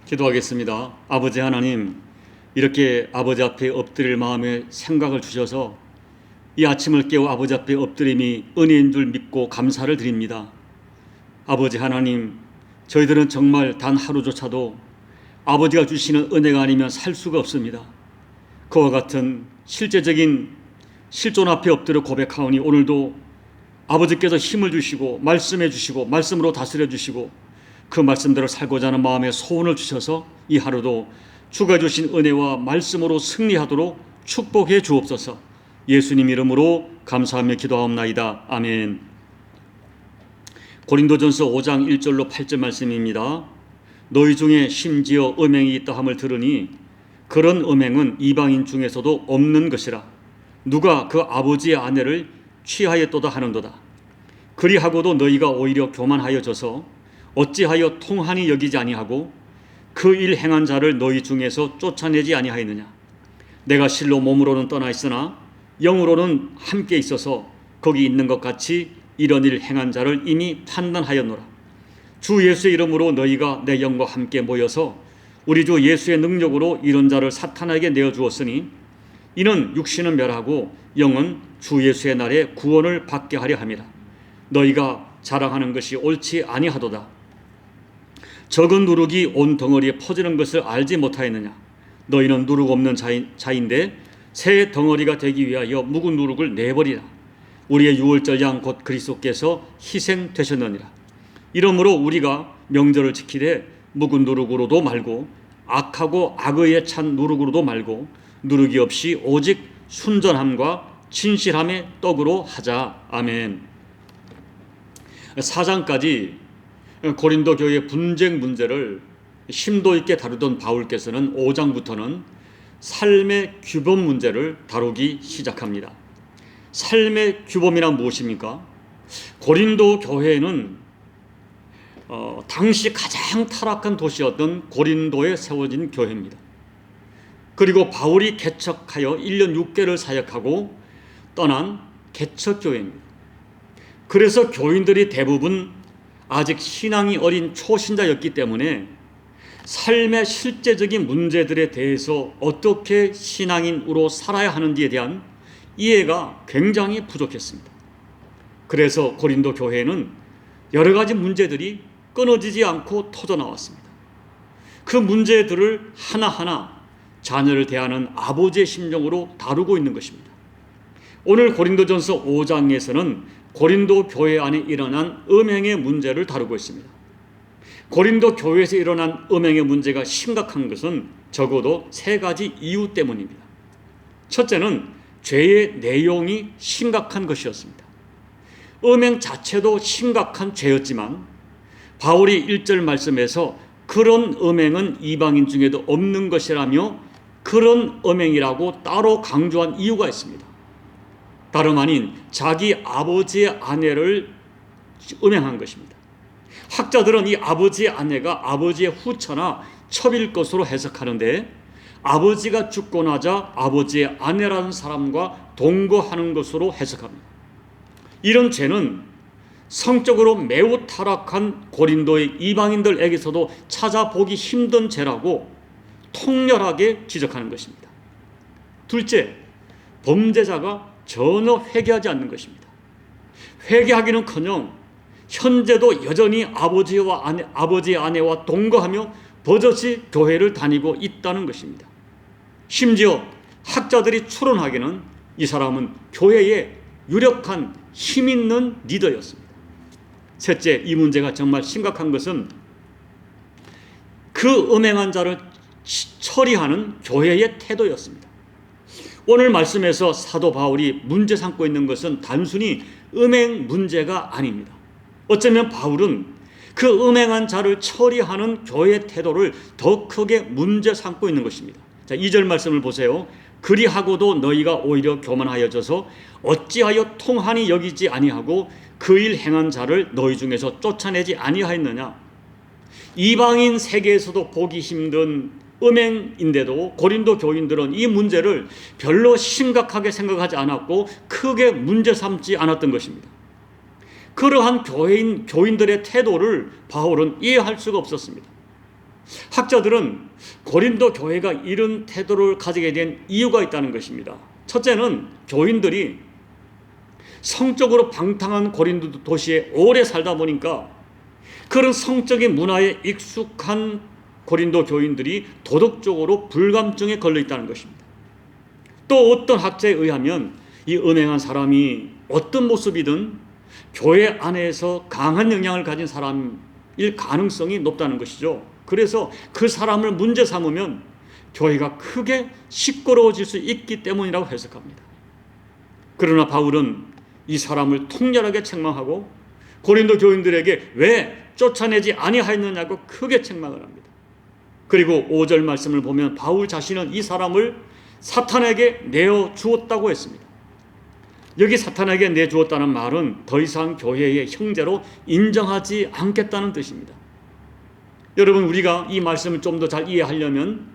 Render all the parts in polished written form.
기도하겠습니다. 아버지 하나님, 이렇게 아버지 앞에 엎드릴 마음에 생각을 주셔서 이 아침을 깨워 아버지 앞에 엎드림이 은혜인 줄 믿고 감사를 드립니다. 아버지 하나님, 저희들은 정말 단 하루조차도 아버지가 주시는 은혜가 아니면 살 수가 없습니다. 그와 같은 실제적인 실존 앞에 엎드려 고백하오니 오늘도 아버지께서 힘을 주시고 말씀해 주시고 말씀으로 다스려 주시고 그 말씀대로 살고자 하는 마음에 소원을 주셔서 이 하루도 주가 주신 은혜와 말씀으로 승리하도록 축복해 주옵소서. 예수님 이름으로 감사하며 기도하옵나이다. 아멘. 고린도전서 5장 1절로 8절 말씀입니다. 너희 중에 심지어 음행이 있다 함을 들으니 그런 음행은 이방인 중에서도 없는 것이라. 누가 그 아버지의 아내를 취하였도다 하는도다. 그리하고도 너희가 오히려 교만하여져서 어찌하여 통한이 여기지 아니하고 그 일 행한 자를 너희 중에서 쫓아내지 아니하였느냐. 내가 실로 몸으로는 떠나 있으나 영으로는 함께 있어서 거기 있는 것 같이 이런 일 행한 자를 이미 판단하였노라. 주 예수의 이름으로 너희가 내 영과 함께 모여서 우리 주 예수의 능력으로 이런 자를 사탄에게 내어주었으니 이는 육신은 멸하고 영은 주 예수의 날에 구원을 받게 하려 함이라. 너희가 자랑하는 것이 옳지 아니하도다. 적은 누룩이 온 덩어리에 퍼지는 것을 알지 못하였느냐. 너희는 누룩 없는 자인데 새 덩어리가 되기 위하여 묵은 누룩을 내버리라. 우리의 유월절 양 곧 그리스도께서 희생되셨느니라. 이러므로 우리가 명절을 지키되 묵은 누룩으로도 말고 악하고 악의에 찬 누룩으로도 말고 누룩이 없이 오직 순전함과 진실함의 떡으로 하자. 아멘. 4장까지 고린도 교회의 분쟁 문제를 심도 있게 다루던 바울께서는 5장부터는 삶의 규범 문제를 다루기 시작합니다. 삶의 규범이란 무엇입니까? 고린도 교회는 당시 가장 타락한 도시였던 고린도에 세워진 교회입니다. 그리고 바울이 개척하여 1년 6개를 사역하고 떠난 개척교회입니다. 그래서 교인들이 대부분 아직 신앙이 어린 초신자였기 때문에 삶의 실제적인 문제들에 대해서 어떻게 신앙인으로 살아야 하는지에 대한 이해가 굉장히 부족했습니다. 그래서 고린도 교회에는 여러 가지 문제들이 끊어지지 않고 터져나왔습니다. 그 문제들을 하나하나 자녀를 대하는 아버지의 심정으로 다루고 있는 것입니다. 오늘 고린도전서 5장에서는 고린도 교회 안에 일어난 음행의 문제를 다루고 있습니다. 고린도 교회에서 일어난 음행의 문제가 심각한 것은 적어도 세 가지 이유 때문입니다. 첫째는 죄의 내용이 심각한 것이었습니다. 음행 자체도 심각한 죄였지만 바울이 1절 말씀에서 그런 음행은 이방인 중에도 없는 것이라며 그런 음행이라고 따로 강조한 이유가 있습니다. 다름 아닌 자기 아버지의 아내를 음행한 것입니다. 학자들은 이 아버지의 아내가 아버지의 후처나 첩일 것으로 해석하는데 아버지가 죽고 나자 아버지의 아내라는 사람과 동거하는 것으로 해석합니다. 이런 죄는 성적으로 매우 타락한 고린도의 이방인들에게서도 찾아보기 힘든 죄라고 통렬하게 지적하는 것입니다. 둘째, 범죄자가 전혀 회개하지 않는 것입니다. 회개하기는커녕 현재도 여전히 아버지의 아내와 동거하며 버젓이 교회를 다니고 있다는 것입니다. 심지어 학자들이 추론하기는 이 사람은 교회의 유력한 힘 있는 리더였습니다. 셋째, 이 문제가 정말 심각한 것은 그 음행한 자를 처리하는 교회의 태도였습니다. 오늘 말씀에서 사도 바울이 문제 삼고 있는 것은 단순히 음행 문제가 아닙니다. 어쩌면 바울은 그 음행한 자를 처리하는 교회의 태도를 더 크게 문제 삼고 있는 것입니다. 자, 2절 말씀을 보세요. 그리하고도 너희가 오히려 교만하여져서 어찌하여 통한이 여기지 아니하고 그 일 행한 자를 너희 중에서 쫓아내지 아니하였느냐. 이방인 세계에서도 보기 힘든 음행인데도 고린도 교인들은 이 문제를 별로 심각하게 생각하지 않았고 크게 문제 삼지 않았던 것입니다. 그러한 교인들의 태도를 바울은 이해할 수가 없었습니다. 학자들은 고린도 교회가 이런 태도를 가지게 된 이유가 있다는 것입니다. 첫째는 교인들이 성적으로 방탕한 고린도 도시에 오래 살다 보니까 그런 성적인 문화에 익숙한 고린도 교인들이 도덕적으로 불감증에 걸려 있다는 것입니다. 또 어떤 학자에 의하면 이 음행한 사람이 어떤 모습이든 교회 안에서 강한 영향을 가진 사람일 가능성이 높다는 것이죠. 그래서 그 사람을 문제 삼으면 교회가 크게 시끄러워질 수 있기 때문이라고 해석합니다. 그러나 바울은 이 사람을 통렬하게 책망하고 고린도 교인들에게 왜 쫓아내지 아니하였느냐고 크게 책망을 합니다. 그리고 5절 말씀을 보면 바울 자신은 이 사람을 사탄에게 내어주었다고 했습니다. 여기 사탄에게 내주었다는 말은 더 이상 교회의 형제로 인정하지 않겠다는 뜻입니다. 여러분, 우리가 이 말씀을 좀 더 잘 이해하려면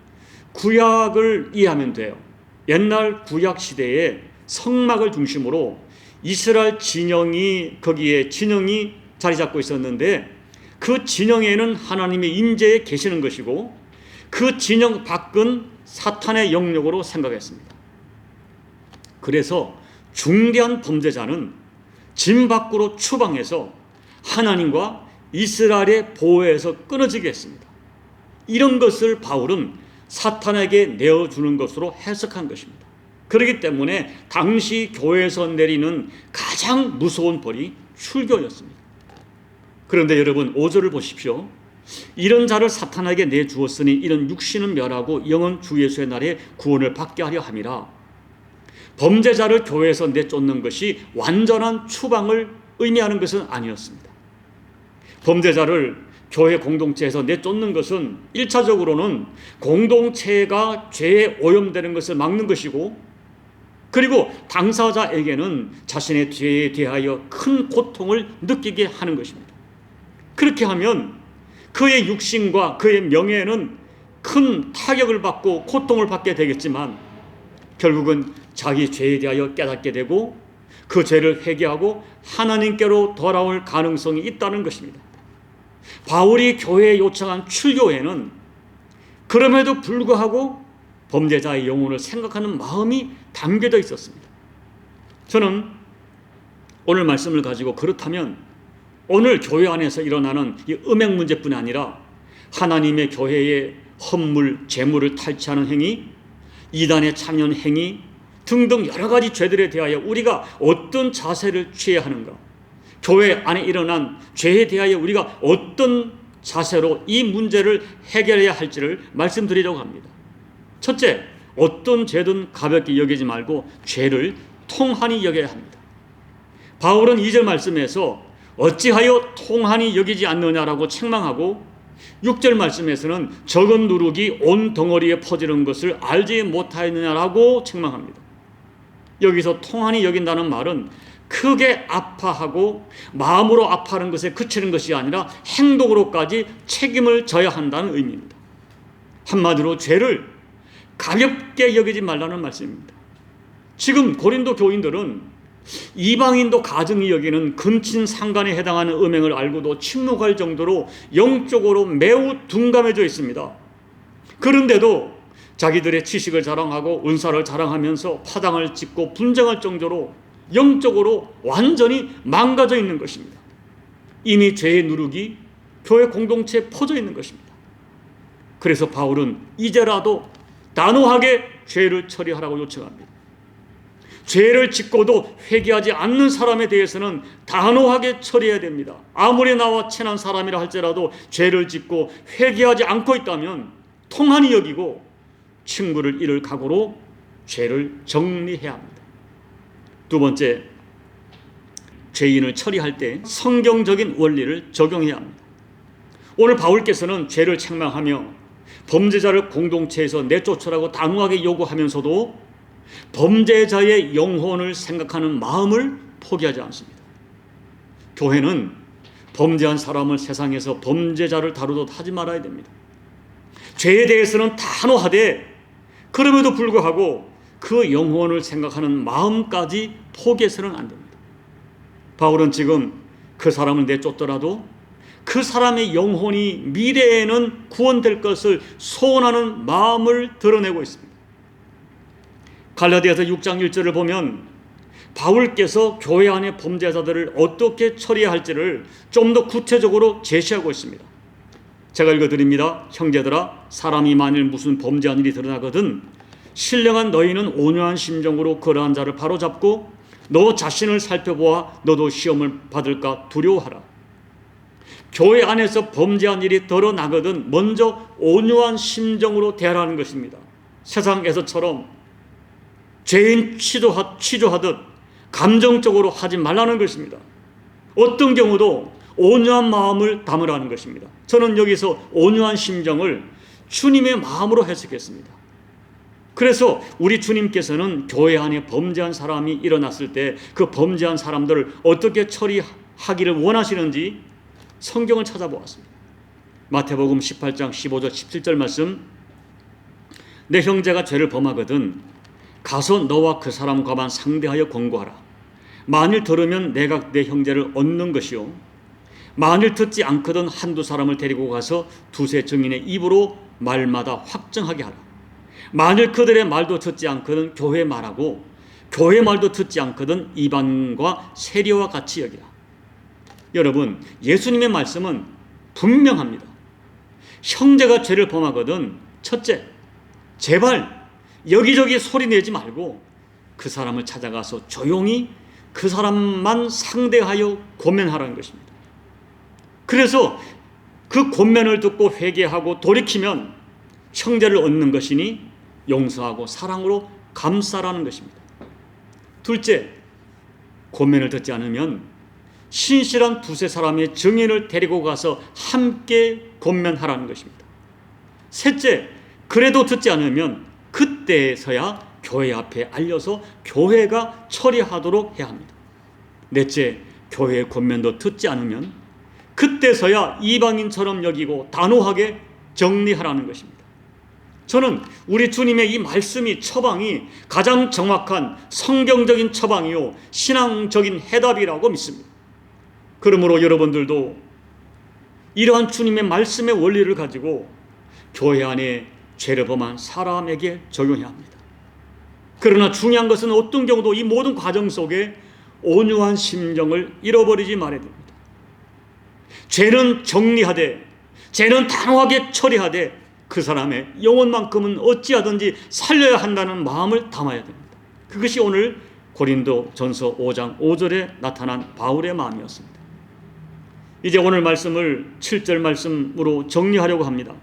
구약을 이해하면 돼요. 옛날 구약 시대에 성막을 중심으로 이스라엘 진영이 거기에 진영이 자리 잡고 있었는데 그 진영에는 하나님의 임재에 계시는 것이고 그 진영 밖은 사탄의 영역으로 생각했습니다. 그래서 중대한 범죄자는 진 밖으로 추방해서 하나님과 이스라엘의 보호에서 끊어지게 했습니다. 이런 것을 바울은 사탄에게 내어주는 것으로 해석한 것입니다. 그렇기 때문에 당시 교회에서 내리는 가장 무서운 벌이 출교였습니다. 그런데 여러분 5절을 보십시오. 이런 자를 사탄에게 내주었으니 이런 육신은 멸하고 영은 주 예수의 날에 구원을 받게 하려 함이라. 범죄자를 교회에서 내쫓는 것이 완전한 추방을 의미하는 것은 아니었습니다. 범죄자를 교회 공동체에서 내쫓는 것은 1차적으로는 공동체가 죄에 오염되는 것을 막는 것이고 그리고 당사자에게는 자신의 죄에 대하여 큰 고통을 느끼게 하는 것입니다. 그렇게 하면 그의 육신과 그의 명예에는 큰 타격을 받고 고통을 받게 되겠지만 결국은 자기 죄에 대하여 깨닫게 되고 그 죄를 회개하고 하나님께로 돌아올 가능성이 있다는 것입니다. 바울이 교회에 요청한 출교에는 그럼에도 불구하고 범죄자의 영혼을 생각하는 마음이 담겨져 있었습니다. 저는 오늘 말씀을 가지고 그렇다면 오늘 교회 안에서 일어나는 이 음행 문제뿐 아니라 하나님의 교회의 헌물, 재물을 탈취하는 행위, 이단에 참여한 행위 등등 여러 가지 죄들에 대하여 우리가 어떤 자세를 취해야 하는가, 교회 안에 일어난 죄에 대하여 우리가 어떤 자세로 이 문제를 해결해야 할지를 말씀드리려고 합니다. 첫째, 어떤 죄든 가볍게 여기지 말고 죄를 통한히 여겨야 합니다. 바울은 2절 말씀에서 어찌하여 통한히 여기지 않느냐라고 책망하고 6절 말씀에서는 적은 누룩이 온 덩어리에 퍼지는 것을 알지 못하였느냐라고 책망합니다. 여기서 통한히 여긴다는 말은 크게 아파하고 마음으로 아파하는 것에 그치는 것이 아니라 행동으로까지 책임을 져야 한다는 의미입니다. 한마디로 죄를 가볍게 여기지 말라는 말씀입니다. 지금 고린도 교인들은 이방인도 가증히 여기는 근친상간에 해당하는 음행을 알고도 침묵할 정도로 영적으로 매우 둔감해져 있습니다. 그런데도 자기들의 지식을 자랑하고 은사를 자랑하면서 파당을 짚고 분쟁할 정도로 영적으로 완전히 망가져 있는 것입니다. 이미 죄의 누룩이 교회 공동체에 퍼져 있는 것입니다. 그래서 바울은 이제라도 단호하게 죄를 처리하라고 요청합니다. 죄를 짓고도 회개하지 않는 사람에 대해서는 단호하게 처리해야 됩니다. 아무리 나와 친한 사람이라 할지라도 죄를 짓고 회개하지 않고 있다면 통한히 여기고 친구를 잃을 각오로 죄를 정리해야 합니다. 두 번째, 죄인을 처리할 때 성경적인 원리를 적용해야 합니다. 오늘 바울께서는 죄를 책망하며 범죄자를 공동체에서 내쫓으라고 단호하게 요구하면서도 범죄자의 영혼을 생각하는 마음을 포기하지 않습니다. 교회는 범죄한 사람을 세상에서 범죄자를 다루듯 하지 말아야 됩니다. 죄에 대해서는 단호하되 그럼에도 불구하고 그 영혼을 생각하는 마음까지 포기해서는 안 됩니다. 바울은 지금 그 사람을 내쫓더라도 그 사람의 영혼이 미래에는 구원될 것을 소원하는 마음을 드러내고 있습니다. 갈라디아서 6장 1절을 보면 바울께서 교회 안의 범죄자들을 어떻게 처리해야 할지를 좀 더 구체적으로 제시하고 있습니다. 제가 읽어드립니다. 형제들아, 사람이 만일 무슨 범죄한 일이 드러나거든 신령한 너희는 온유한 심정으로 그러한 자를 바로잡고 너 자신을 살펴보아 너도 시험을 받을까 두려워하라. 교회 안에서 범죄한 일이 드러나거든 먼저 온유한 심정으로 대하라는 것입니다. 세상에서처럼 죄인 취조하듯 감정적으로 하지 말라는 것입니다. 어떤 경우도 온유한 마음을 담으라는 것입니다. 저는 여기서 온유한 심정을 주님의 마음으로 해석했습니다. 그래서 우리 주님께서는 교회 안에 범죄한 사람이 일어났을 때 그 범죄한 사람들을 어떻게 처리하기를 원하시는지 성경을 찾아보았습니다. 마태복음 18장 15절 17절 말씀, 내 형제가 죄를 범하거든 가서 너와 그 사람과만 상대하여 권고하라. 만일 들으면 내가 내 형제를 얻는 것이요 만일 듣지 않거든 한두 사람을 데리고 가서 두세 증인의 입으로 말마다 확정하게 하라. 만일 그들의 말도 듣지 않거든 교회 말하고 교회 말도 듣지 않거든 이방과 세리와 같이 여기라. 여러분, 예수님의 말씀은 분명합니다. 형제가 죄를 범하거든 첫째, 제발 여기저기 소리 내지 말고 그 사람을 찾아가서 조용히 그 사람만 상대하여 권면하라는 것입니다. 그래서 그 권면을 듣고 회개하고 돌이키면 형제를 얻는 것이니 용서하고 사랑으로 감싸라는 것입니다. 둘째, 권면을 듣지 않으면 신실한 두세 사람의 증인을 데리고 가서 함께 권면하라는 것입니다. 셋째, 그래도 듣지 않으면 그때서야 교회 앞에 알려서 교회가 처리하도록 해야 합니다. 넷째, 교회의 권면도 듣지 않으면 그때서야 이방인처럼 여기고 단호하게 정리하라는 것입니다. 저는 우리 주님의 이 말씀이 처방이 가장 정확한 성경적인 처방이요 신앙적인 해답이라고 믿습니다. 그러므로 여러분들도 이러한 주님의 말씀의 원리를 가지고 교회 안에 죄를 범한 사람에게 적용해야 합니다. 그러나 중요한 것은 어떤 경우도 이 모든 과정 속에 온유한 심정을 잃어버리지 말아야 됩니다. 죄는 정리하되 죄는 단호하게 처리하되 그 사람의 영혼만큼은 어찌하든지 살려야 한다는 마음을 담아야 됩니다. 그것이 오늘 고린도전서 5장 5절에 나타난 바울의 마음이었습니다. 이제 오늘 말씀을 7절 말씀으로 정리하려고 합니다.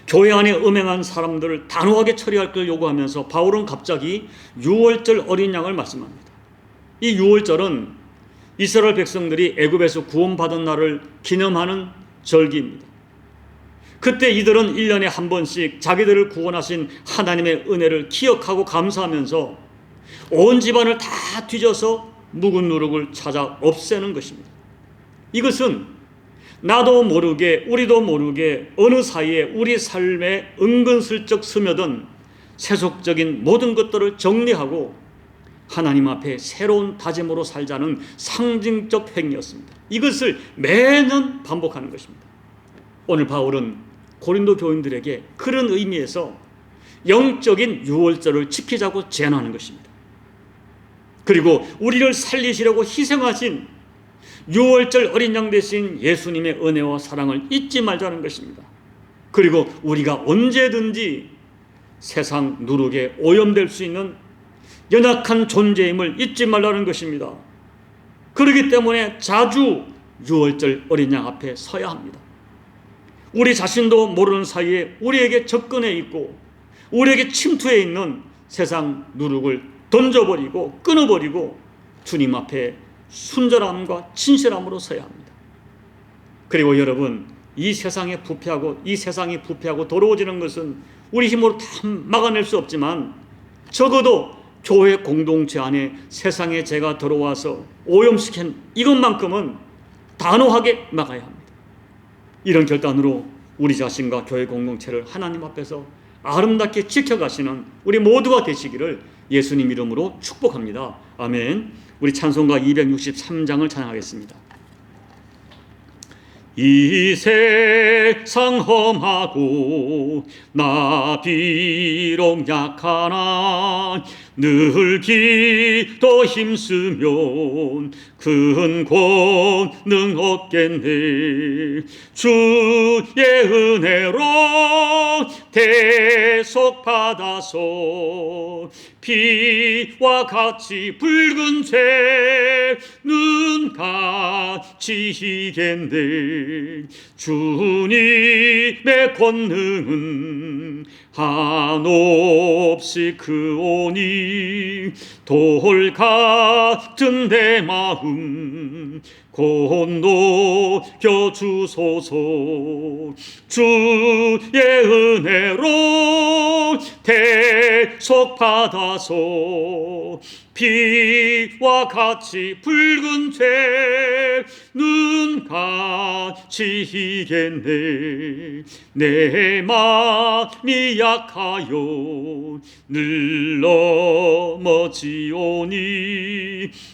교회 안에 음행한 사람들을 단호하게 처리할 걸 요구하면서 바울은 갑자기 유월절 어린 양을 말씀합니다. 이 유월절은 이스라엘 백성들이 애굽에서 구원받은 날을 기념하는 절기입니다. 그때 이들은 1년에 한 번씩 자기들을 구원하신 하나님의 은혜를 기억하고 감사하면서 온 집안을 다 뒤져서 묵은 누룩을 찾아 없애는 것입니다. 이것은 나도 모르게 우리도 모르게 어느 사이에 우리 삶에 은근슬쩍 스며든 세속적인 모든 것들을 정리하고 하나님 앞에 새로운 다짐으로 살자는 상징적 행위였습니다. 이것을 매년 반복하는 것입니다. 오늘 바울은 고린도 교인들에게 그런 의미에서 영적인 유월절을 지키자고 제안하는 것입니다. 그리고 우리를 살리시려고 희생하신 유월절 어린 양 대신 예수님의 은혜와 사랑을 잊지 말자는 것입니다. 그리고 우리가 언제든지 세상 누룩에 오염될 수 있는 연약한 존재임을 잊지 말라는 것입니다. 그렇기 때문에 자주 유월절 어린 양 앞에 서야 합니다. 우리 자신도 모르는 사이에 우리에게 접근해 있고 우리에게 침투해 있는 세상 누룩을 던져버리고 끊어버리고 주님 앞에 순절함과 진실함으로 서야 합니다. 그리고 여러분, 이 세상이 부패하고 더러워지는 것은 우리 힘으로 다 막아낼 수 없지만 적어도 교회 공동체 안에 세상의 죄가 들어와서 오염시킨 이것만큼은 단호하게 막아야 합니다. 이런 결단으로 우리 자신과 교회 공동체를 하나님 앞에서 아름답게 지켜가시는 우리 모두가 되시기를 예수님 이름으로 축복합니다. 아멘. 우리 찬송가 263장을 찬양하겠습니다. 이 세상 험하고 나 비록 약하나 늘 기도 힘쓰면 큰 권능 얻겠네. 주의 은혜로 대속 받아서 피와 같이 붉은 죄는 같이 이겠네. 주님의 권능은 한없이 크오니 돌 같은 내 마음 건너겨 주소서. 주의 은혜로 대속 받아서 피와 같이 붉은 죄는 같이 이겠네. 내 마음이 약하여 늘 넘어지오니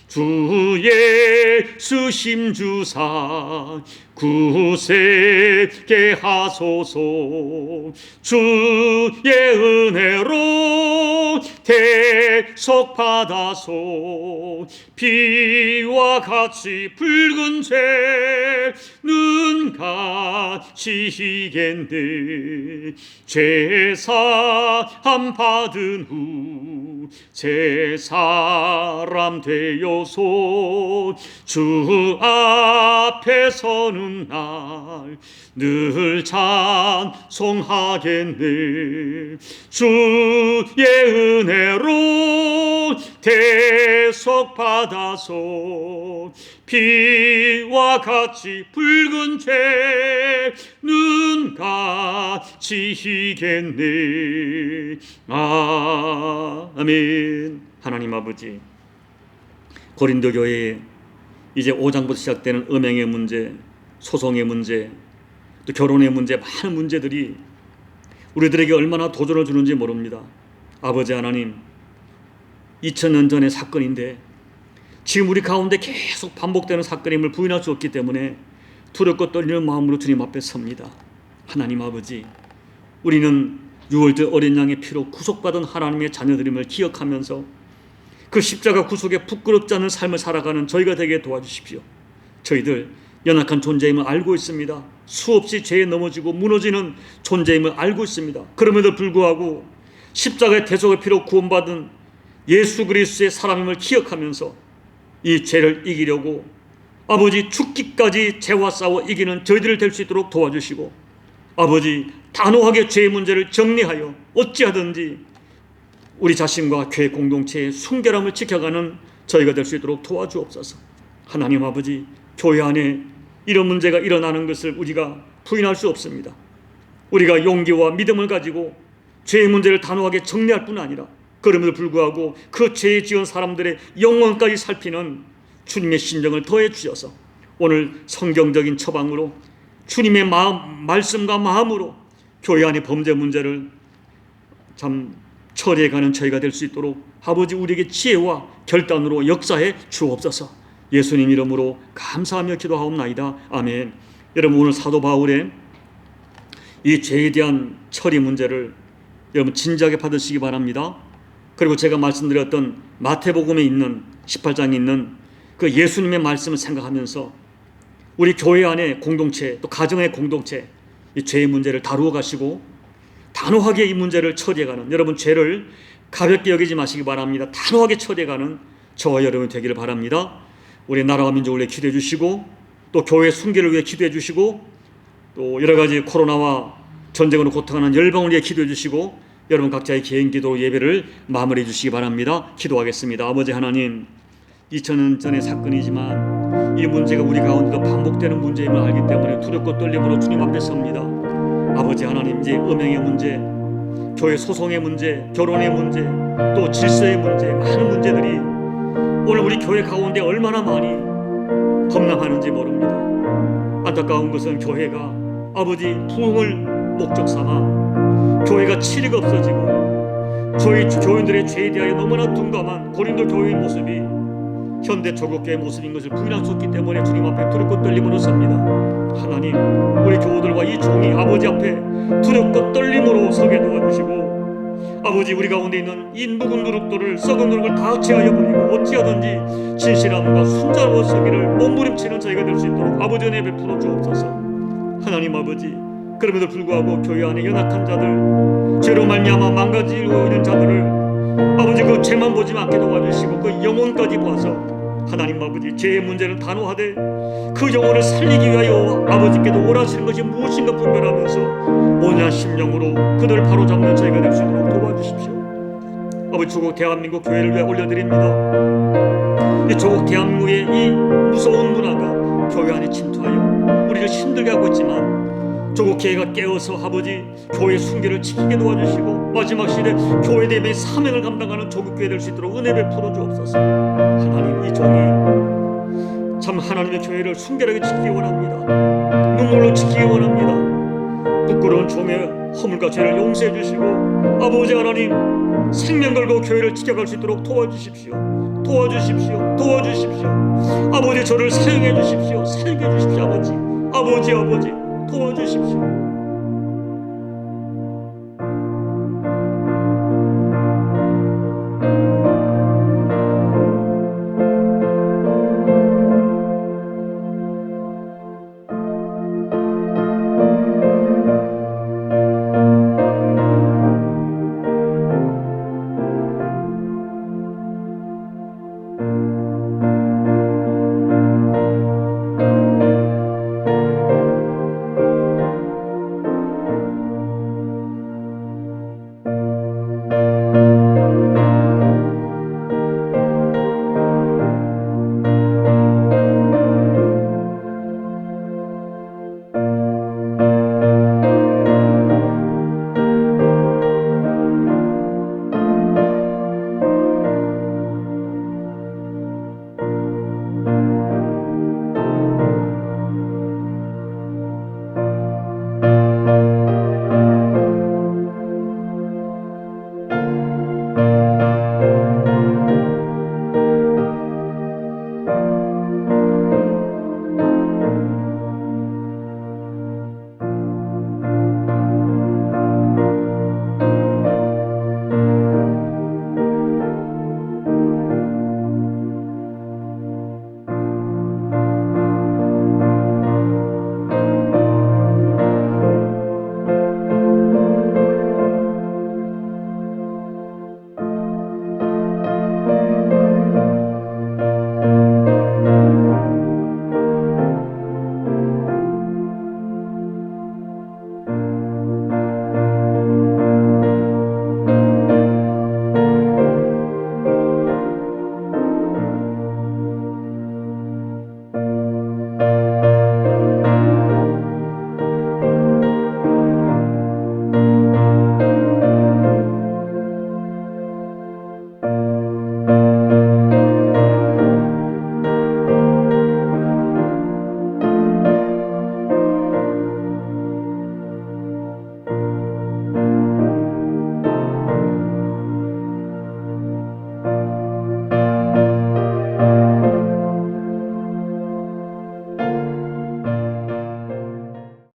주 예수 심주사 구세게 하소서. 주의 은혜로 대속 받아서 피와 같이 붉은 죄는 같이 이겠네. 죄사함 받은 후 새 사람 되어서 주 앞에 서는 날 늘 찬송하겠네. 주의 은혜로 대속 받아서 피와 같이 붉은 죄는 같이 이겠네. 아멘. 하나님 아버지, 고린도 교회에 이제 5장부터 시작되는 음행의 문제, 소송의 문제, 또 결혼의 문제, 많은 문제들이 우리들에게 얼마나 도전을 주는지 모릅니다. 아버지 하나님, 2000년 전의 사건인데 지금 우리 가운데 계속 반복되는 사건임을 부인할 수 없기 때문에 두렵고 떨리는 마음으로 주님 앞에 섭니다. 하나님 아버지, 우리는 6월절 어린 양의 피로 구속받은 하나님의 자녀들임을 기억하면서 그 십자가 구속에 부끄럽지 않은 삶을 살아가는 저희가 되게 도와주십시오. 저희들 연약한 존재임을 알고 있습니다. 수없이 죄에 넘어지고 무너지는 존재임을 알고 있습니다. 그럼에도 불구하고 십자가의 대속의 피로 구원받은 예수 그리스도의 사람임을 기억하면서 이 죄를 이기려고 아버지 죽기까지 죄와 싸워 이기는 저희들 될 수 있도록 도와주시고, 아버지 단호하게 죄의 문제를 정리하여 어찌하든지 우리 자신과 교회 공동체의 순결함을 지켜가는 저희가 될 수 있도록 도와주옵소서. 하나님 아버지, 교회 안에 이런 문제가 일어나는 것을 우리가 부인할 수 없습니다. 우리가 용기와 믿음을 가지고 죄의 문제를 단호하게 정리할 뿐 아니라 그럼에도 불구하고 그 죄에 지은 사람들의 영혼까지 살피는 주님의 심정을 더해 주셔서 오늘 성경적인 처방으로 주님의 말씀과 마음으로 교회 안의 범죄 문제를 참 처리해가는 저희가 될 수 있도록 아버지 우리에게 지혜와 결단으로 역사해 주옵소서. 예수님 이름으로 감사하며 기도하옵나이다. 아멘. 여러분, 오늘 사도 바울의 이 죄에 대한 처리 문제를 여러분 진지하게 받으시기 바랍니다. 그리고 제가 말씀드렸던 마태복음에 있는 18장에 있는 그 예수님의 말씀을 생각하면서 우리 교회 안의 공동체, 또 가정의 공동체, 이 죄의 문제를 다루어 가시고 단호하게 이 문제를 처리해가는, 여러분 죄를 가볍게 여기지 마시기 바랍니다. 단호하게 처리해가는 저와 여러분 되기를 바랍니다. 우리 나라와 민족을 위해 기도해 주시고, 또 교회 순결을 위해 기도해 주시고, 또 여러 가지 코로나와 전쟁으로 고통하는 열방을 위해 기도해 주시고, 여러분 각자의 개인 기도 예배를 마무리해 주시기 바랍니다. 기도하겠습니다. 아버지 하나님, 2000년 전의 사건이지만 이 문제가 우리 가운데도 반복되는 문제임을 알기 때문에 두렵고 떨림으로 주님 앞에 섭니다. 아버지 하나님, 이제 음행의 문제, 교회 소송의 문제, 결혼의 문제, 또 질서의 문제, 많은 문제들이 오늘 우리 교회 가운데 얼마나 많이 범람하는지 모릅니다. 안타까운 것은 교회가 아버지 부흥을 목적 삼아 교회가 치리가 없어지고 저희 교인들의 죄에 대하여 너무나 둔감한 고린도 교회의 모습이 현대 조국교회의 모습인 것을 부인할 수 없기 때문에 주님 앞에 두렵고 떨림으로 섭니다. 하나님, 우리 교우들과 이 종이 아버지 앞에 두렵고 떨림으로 서게 도와주시고, 아버지, 우리 가운데 있는 이 묵은 누룩들을, 썩은 누룩을 다 제하여 버리고 어찌하든지 진실함과 순자로 서기를 몸부림치는 저희가 될 수 있도록 아버지 은혜 베풀어 주옵소서. 하나님 아버지, 그럼에도 불구하고 교회 안에 연약한 자들, 죄로 말미암아 망가지고 있는 자들을 아버지 그 죄만 보지 않게 도와주시고 그 영혼까지 봐서 하나님 아버지, 죄의 문제를 단호하되 그 영혼을 살리기 위하여 아버지께도 원하시는 것이 무엇인가 분별하면서 온유한 심령으로 그들을 바로잡는 저희가 될 수 있도록 도와주십시오. 아버지, 조국 대한민국 교회를 위해 올려드립니다. 이 조국 대한민국의 이 무서운 문화가 교회 안에 침투하여 우리를 힘들게 하고 있지만 조국 교회가 깨어서 아버지 교회 순결을 지키게 도와주시고 마지막 시대 교회 대비의 사명을 감당하는 조국 교회 될 수 있도록 은혜 베풀어 주옵소서. 하나님, 이 종이 참 하나님의 교회를 순결하게 지키기 원합니다. 눈물로 지키기 원합니다. 부끄러운 종의 허물과 죄를 용서해 주시고 아버지 하나님, 생명 걸고 교회를 지켜갈 수 있도록 도와주십시오. 도와주십시오. 도와주십시오. 아버지, 저를 사용해 주십시오. 살게 해 주십시오. 아버지 도와주십시오.